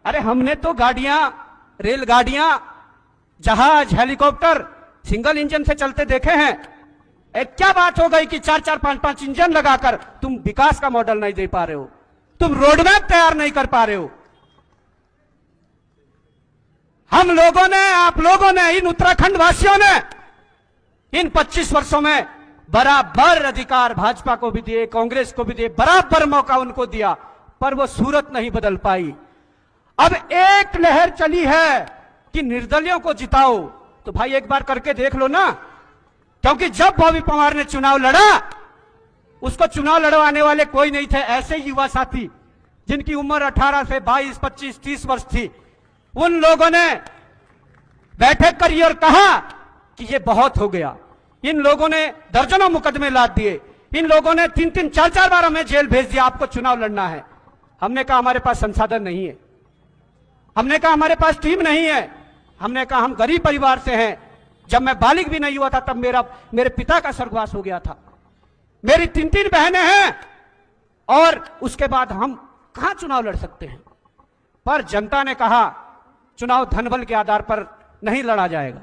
अरे हमने तो गाड़ियां, रेलगाड़ियां, जहाज, हेलीकॉप्टर सिंगल इंजन से चलते देखे हैं। क्या बात हो गई कि 4-4, 5-5 इंजन लगाकर तुम विकास का मॉडल नहीं दे पा रहे हो, तुम रोडमैप तैयार नहीं कर पा रहे हो। हम लोगों ने, आप लोगों ने, इन उत्तराखंड वासियों ने इन 25 वर्षों में बराबर अधिकार भाजपा को भी दिए, कांग्रेस को भी दिए, बराबर मौका उनको दिया, पर वो सूरत नहीं बदल पाई। अब एक लहर चली है कि निर्दलियों को जिताओ, तो भाई एक बार करके देख लो ना। क्योंकि जब बॉबी पवार ने चुनाव लड़ा, उसको चुनाव लड़वाने वाले कोई नहीं थे। ऐसे युवा साथी जिनकी उम्र 18 से 22, 25, 30 वर्ष थी, उन लोगों ने बैठक करी और कहा कि ये बहुत हो गया। इन लोगों ने दर्जनों मुकदमे लाद दिए, इन लोगों ने 3-3, 4-4 बार हमें जेल भेज दिया, आपको चुनाव लड़ना है। हमने कहा हमारे पास संसाधन नहीं है, हमने कहा हमारे पास टीम नहीं है, हमने कहा हम गरीब परिवार से हैं। जब मैं बालिग भी नहीं हुआ था तब मेरे पिता का स्वर्गवास हो गया था, मेरी 3-3 बहनें हैं, और उसके बाद हम कहां चुनाव लड़ सकते हैं। पर जनता ने कहा चुनाव धनबल के आधार पर नहीं लड़ा जाएगा,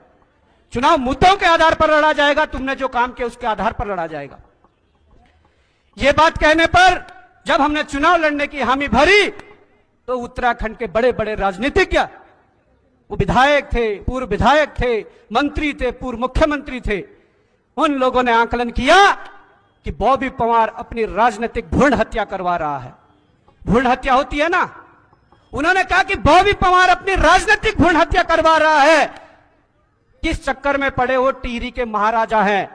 चुनाव मुद्दों के आधार पर लड़ा जाएगा, तुमने जो काम किया उसके आधार पर लड़ा जाएगा। यह बात कहने पर जब हमने चुनाव लड़ने की हामी भरी, तो उत्तराखंड के बड़े बड़े राजनीतिज्ञ, वो विधायक थे, पूर्व विधायक थे, मंत्री थे, पूर्व मुख्यमंत्री थे, उन लोगों ने आकलन किया कि बॉबी पवार अपनी राजनीतिक भ्रूण हत्या करवा रहा है। भ्रूण हत्या होती है ना, उन्होंने कहा कि बॉबी पवार अपनी राजनीतिक भ्रूण हत्या करवा रहा है। किस चक्कर में पड़े हो, टिहरी के महाराजा हैं,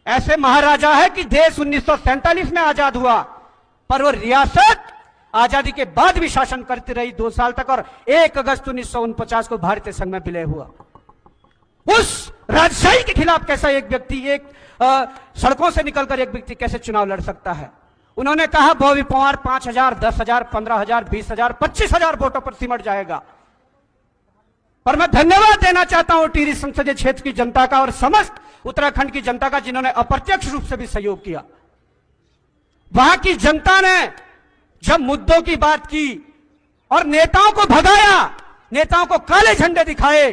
ऐसे महाराजा है कि देश 1947 में आजाद हुआ, पर वो रियासत आजादी के बाद भी शासन करती रही 2 साल तक, और 1 अगस्त 1949 को भारतीय संघ में विलय हुआ। उस राजशाही के खिलाफ कैसा एक व्यक्ति, सड़कों से निकलकर एक व्यक्ति कैसे चुनाव लड़ सकता है। उन्होंने कहा बॉबी पवार 5,000, 10,000, 15,000, 20,000, 25,000 वोटों पर सिमट जाएगा। पर मैं धन्यवाद देना चाहता हूं टिहरी संसदीय क्षेत्र की जनता का और समस्त उत्तराखंड की जनता का, जिन्होंने अप्रत्यक्ष रूप से भी सहयोग किया। वहां की जनता ने जब मुद्दों की बात की और नेताओं को भगाया, नेताओं को काले झंडे दिखाए,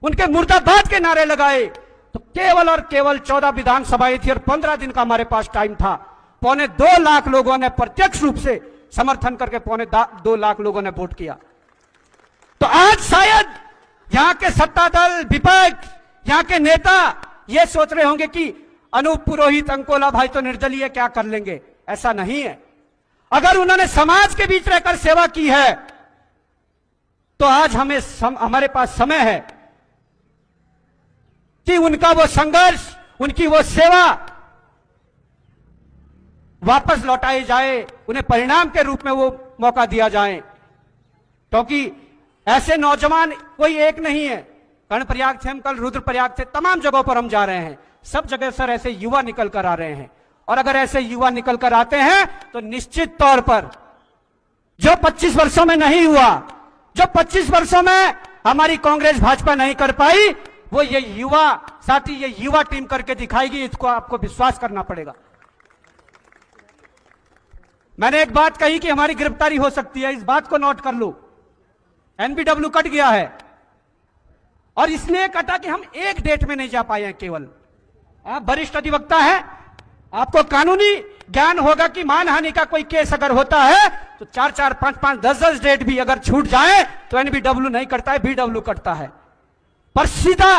उनके मुर्दाबाद के नारे लगाए, तो केवल और केवल 14 विधानसभाएं थी और 15 दिन का हमारे पास टाइम था। 2.25 लाख लोगों ने प्रत्यक्ष रूप से समर्थन करके 2.25 लाख लोगों ने वोट किया। तो आज शायद यहां के सत्ता दल, विपक्ष, यहां के नेता ये सोच रहे होंगे कि अनूप पुरोहित, अंकोला भाई तो निर्दलीय, क्या कर लेंगे। ऐसा नहीं है। अगर उन्होंने समाज के बीच रहकर सेवा की है, तो आज हमारे पास समय है कि उनका वो संघर्ष, उनकी वो सेवा वापस लौटाई जाए, उन्हें परिणाम के रूप में वो मौका दिया जाए। क्योंकि ऐसे नौजवान कोई एक नहीं है। कर्णप्रयाग से हम कल रुद्रप्रयाग से तमाम जगहों पर हम जा रहे हैं, सब जगह सर ऐसे युवा निकल कर आ रहे हैं। और अगर ऐसे युवा निकल कर आते हैं तो निश्चित तौर पर जो 25 वर्षों में नहीं हुआ, जो 25 वर्षों में हमारी कांग्रेस भाजपा नहीं कर पाई, वो ये युवा साथी, ये युवा टीम करके दिखाएगी। इसको आपको विश्वास करना पड़ेगा। मैंने एक बात कही कि हमारी गिरफ्तारी हो सकती है, इस बात को नोट कर लो। एनबीडब्ल्यू कट गया है, और इसलिए कटा कि हम एक डेट में नहीं जा पाए हैं। केवल आप वरिष्ठ अधिवक्ता है, आपको कानूनी ज्ञान होगा कि मानहानि का कोई केस अगर होता है तो 4-4, 5-5, 10-10 डेट भी अगर छूट जाए तो एनबीडब्ल्यू नहीं करता है, बीडब्ल्यू करता है। पर सीधा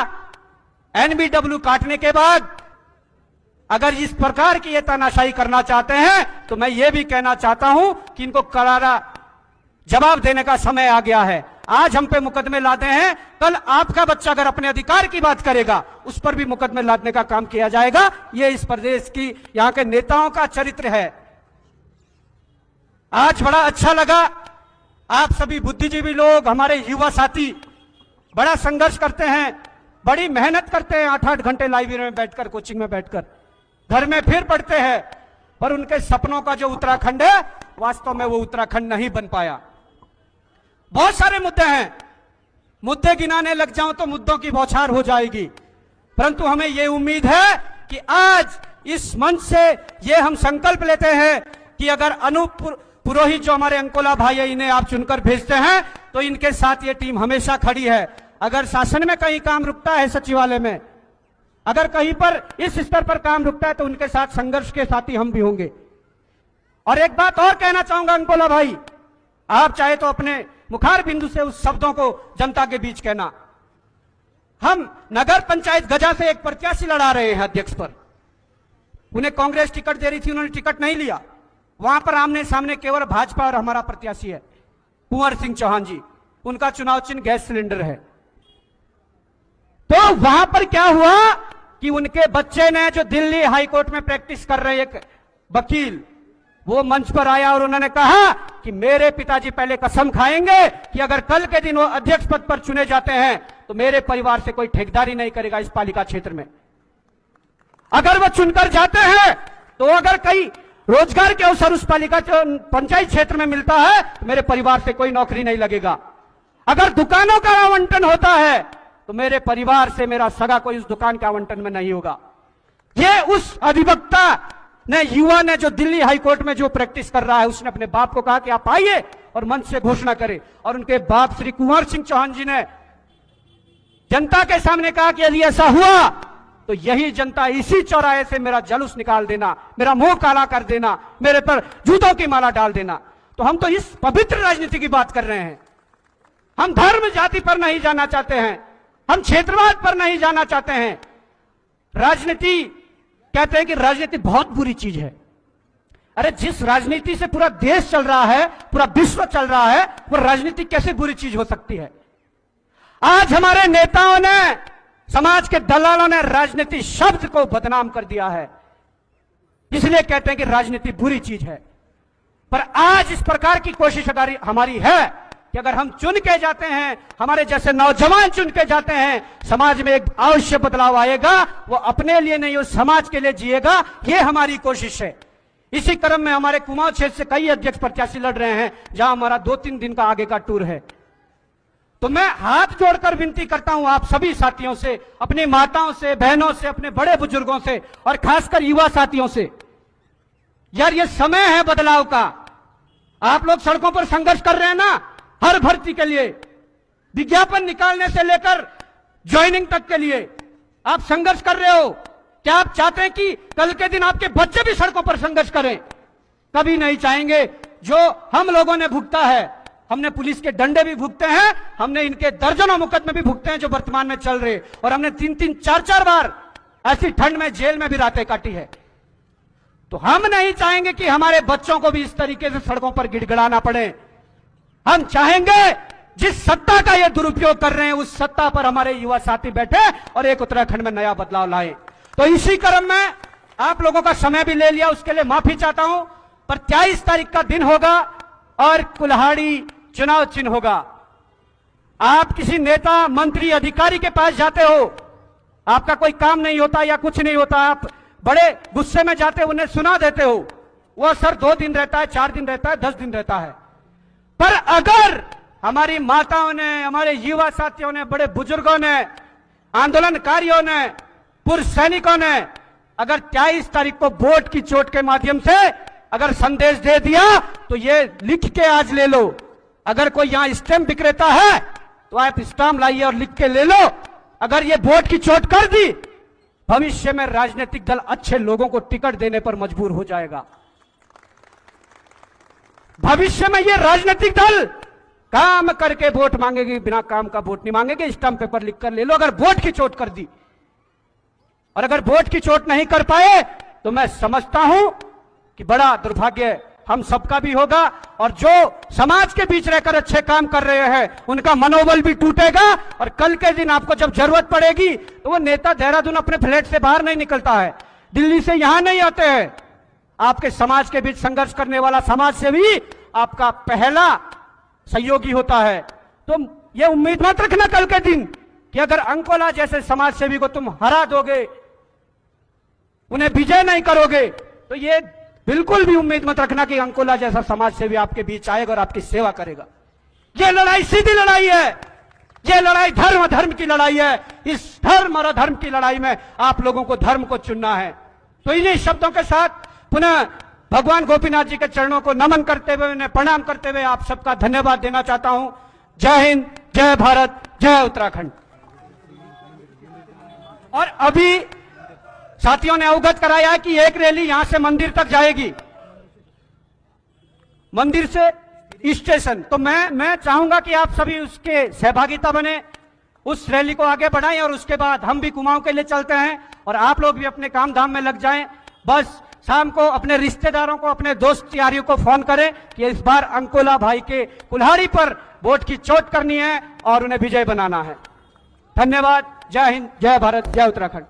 एनबीडब्ल्यू काटने के बाद अगर इस प्रकार की ये तानाशाही करना चाहते हैं, तो मैं ये भी कहना चाहता हूं कि इनको करारा जवाब देने का समय आ गया है। आज हम पे मुकदमे लाते हैं, कल आपका बच्चा अगर अपने अधिकार की बात करेगा, उस पर भी मुकदमे लादने का काम किया जाएगा। ये इस प्रदेश की, यहां के नेताओं का चरित्र है। आज बड़ा अच्छा लगा, आप सभी बुद्धिजीवी लोग, हमारे युवा साथी बड़ा संघर्ष करते हैं, बड़ी मेहनत करते हैं, 8-8 घंटे लाइब्रेरी में बैठकर, कोचिंग में बैठकर, घर में फिर पढ़ते हैं, पर उनके सपनों का जो उत्तराखंड है, वास्तव में वो उत्तराखंड नहीं बन पाया। बहुत सारे मुद्दे हैं, मुद्दे गिनाने लग जाऊं तो मुद्दों की बौछार हो जाएगी, परंतु हमें यह उम्मीद है कि आज इस मंच से ये हम संकल्प लेते हैं कि अगर अनूप पुरोहित जो हमारे अंकोला भाई है, इन्हें आप चुनकर भेजते हैं तो इनके साथ ये टीम हमेशा खड़ी है। अगर शासन में कहीं काम रुकता है, सचिवालय में अगर कहीं पर इस स्तर पर काम रुकता है, तो उनके साथ संघर्ष के साथी हम भी होंगे। और एक बात और कहना चाहूंगा अंकोला भाई, आप चाहे तो अपने मुखार बिंदु से उस शब्दों को जनता के बीच कहना। हम नगर पंचायत गजा से एक प्रत्याशी लड़ा रहे हैं अध्यक्ष पर, उन्हें कांग्रेस टिकट दे रही थी, उन्होंने टिकट नहीं लिया। वहां पर आमने सामने केवल भाजपा और हमारा प्रत्याशी है कुंवर सिंह चौहान जी, उनका चुनाव चिन्ह गैस सिलेंडर है। तो वहां पर क्या हुआ कि उनके बच्चे ने, जो दिल्ली हाईकोर्ट में प्रैक्टिस कर रहे एक वकील, वो मंच पर आया और उन्होंने कहा कि मेरे पिताजी पहले कसम खाएंगे कि अगर कल के दिन वो अध्यक्ष पद पर चुने जाते हैं तो मेरे परिवार से कोई ठेकेदारी नहीं करेगा इस पालिका क्षेत्र में। अगर वो चुनकर जाते हैं तो अगर कई रोजगार के अवसर उस पालिका पंचायत क्षेत्र में मिलता है तो मेरे परिवार से कोई नौकरी नहीं लगेगा। अगर दुकानों का आवंटन होता है तो मेरे परिवार से मेरा सगा कोई उस दुकान के आवंटन में नहीं होगा। ये उस अधिवक्ता ने, युवा ने, जो दिल्ली हाईकोर्ट में जो प्रैक्टिस कर रहा है, उसने अपने बाप को कहा कि आप आइए और मंच से घोषणा करें। और उनके बाप श्री कुंवर सिंह चौहान जी ने जनता के सामने कहा कि यदि ऐसा हुआ तो यही जनता इसी चौराहे से मेरा जुलूस निकाल देना, मेरा मुंह काला कर देना, मेरे पर जूतों की माला डाल देना। तो हम तो इस पवित्र राजनीति की बात कर रहे हैं। हम धर्म जाति पर नहीं जाना चाहते हैं, हम क्षेत्रवाद पर नहीं जाना चाहते हैं। राजनीति, कहते हैं कि राजनीति बहुत बुरी चीज है। अरे जिस राजनीति से पूरा देश चल रहा है, पूरा विश्व चल रहा है, वो राजनीति कैसे बुरी चीज हो सकती है? आज हमारे नेताओं ने, समाज के दलालों ने राजनीति शब्द को बदनाम कर दिया है, इसलिए कहते हैं कि राजनीति बुरी चीज है। पर आज इस प्रकार की कोशिश अगर हमारी है कि अगर हम चुन के जाते हैं, हमारे जैसे नौजवान चुन के जाते हैं, समाज में एक अवश्य बदलाव आएगा। वो अपने लिए नहीं, वो समाज के लिए जिएगा, ये हमारी कोशिश है। इसी क्रम में हमारे कुमाऊं क्षेत्र से कई अध्यक्ष प्रत्याशी लड़ रहे हैं, जहां हमारा 2-3 दिन का आगे का टूर है। तो मैं हाथ जोड़कर विनती करता हूं आप सभी साथियों से, अपनी माताओं से, बहनों से, अपने बड़े बुजुर्गों से और खासकर युवा साथियों से, यार ये समय है बदलाव का। आप लोग सड़कों पर संघर्ष कर रहे हैं ना, हर भर्ती के लिए, विज्ञापन निकालने से लेकर ज्वाइनिंग तक के लिए आप संघर्ष कर रहे हो। क्या आप चाहते हैं कि कल के दिन आपके बच्चे भी सड़कों पर संघर्ष करें? कभी नहीं चाहेंगे। जो हम लोगों ने भुगता है, हमने पुलिस के डंडे भी भुगते हैं, हमने इनके दर्जनों मुकदमे भी भुगते हैं जो वर्तमान में चल रहे, और हमने 3-3, 4-4 बार ऐसी ठंड में जेल में भी रातें काटी है। तो हम नहीं चाहेंगे कि हमारे बच्चों को भी इस तरीके से सड़कों पर गिड़गिड़ाना पड़े। हम चाहेंगे जिस सत्ता का ये दुरुपयोग कर रहे हैं, उस सत्ता पर हमारे युवा साथी बैठे और एक उत्तराखंड में नया बदलाव लाए। तो इसी क्रम में आप लोगों का समय भी ले लिया, उसके लिए माफी चाहता हूं। पर 23 तारीख का दिन होगा और कुल्हाड़ी चुनाव चिन्ह होगा। आप किसी नेता, मंत्री, अधिकारी के पास जाते हो, आपका कोई काम नहीं होता या कुछ नहीं होता, आप बड़े गुस्से में जाते हो, उन्हें सुना देते हो, वह सर 2 दिन रहता है, 4 दिन रहता है, 10 दिन रहता है। पर अगर हमारी माताओं ने, हमारे युवा साथियों ने, बड़े बुजुर्गों ने, आंदोलनकारियों ने, पूर्व सैनिकों ने अगर 23 तारीख को वोट की चोट के माध्यम से अगर संदेश दे दिया, तो ये लिख के आज ले लो। अगर कोई यहां स्टैंप विक्रेता है तो आप स्टैंप लाइए और लिख के ले लो। अगर ये वोट की चोट कर दी, भविष्य में राजनीतिक दल अच्छे लोगों को टिकट देने पर मजबूर हो जाएगा। भविष्य में ये राजनीतिक दल काम करके वोट मांगेगी, बिना काम का वोट नहीं मांगेगी, स्टैंप पेपर लिखकर ले लो। अगर वोट की चोट कर दी, और अगर वोट की चोट नहीं कर पाए, तो मैं समझता हूं कि बड़ा दुर्भाग्य हम सबका भी होगा। और जो समाज के बीच रहकर अच्छे काम कर रहे हैं, उनका मनोबल भी टूटेगा। और कल के दिन आपको जब जरूरत पड़ेगी, तो वो नेता देहरादून अपने फ्लैट से बाहर नहीं निकलता है, दिल्ली से यहां नहीं आते हैं। आपके समाज के बीच संघर्ष करने वाला समाज से भी आपका पहला सहयोगी होता है। तो ये उम्मीद मत रखना कल के दिन कि अगर अंकोला जैसे समाज सेवी को तुम हरा दोगे, उन्हें विजय नहीं करोगे, तो ये बिल्कुल भी उम्मीद मत रखना कि अंकोला जैसा समाज सेवी आपके बीच आएगा और आपकी सेवा करेगा। ये लड़ाई सीधी लड़ाई है, ये लड़ाई धर्म की लड़ाई है। इस धर्म और अधर्म की लड़ाई में आप लोगों को धर्म को चुनना है। तो इन्हीं शब्दों के साथ पुनः भगवान गोपीनाथ जी के चरणों को नमन करते हुए, उन्हें प्रणाम करते हुए आप सबका धन्यवाद देना चाहता हूं। जय हिंद, जय भारत, जय उत्तराखंड। और अभी साथियों ने अवगत कराया है कि एक रैली यहां से मंदिर तक जाएगी, मंदिर से स्टेशन। तो मैं चाहूंगा कि आप सभी उसके सहभागिता बने, उस रैली को आगे बढ़ाएं और उसके बाद हम भी कुमाऊं के लिए चलते हैं और आप लोग भी अपने काम धाम में लग जाएं। बस शाम को अपने रिश्तेदारों को, अपने दोस्त यारियों को फोन करें कि इस बार अंकोला भाई के कुल्हाड़ी पर वोट की चोट करनी है और उन्हें विजय बनाना है। धन्यवाद। जय हिंद, जय भारत, जय उत्तराखंड।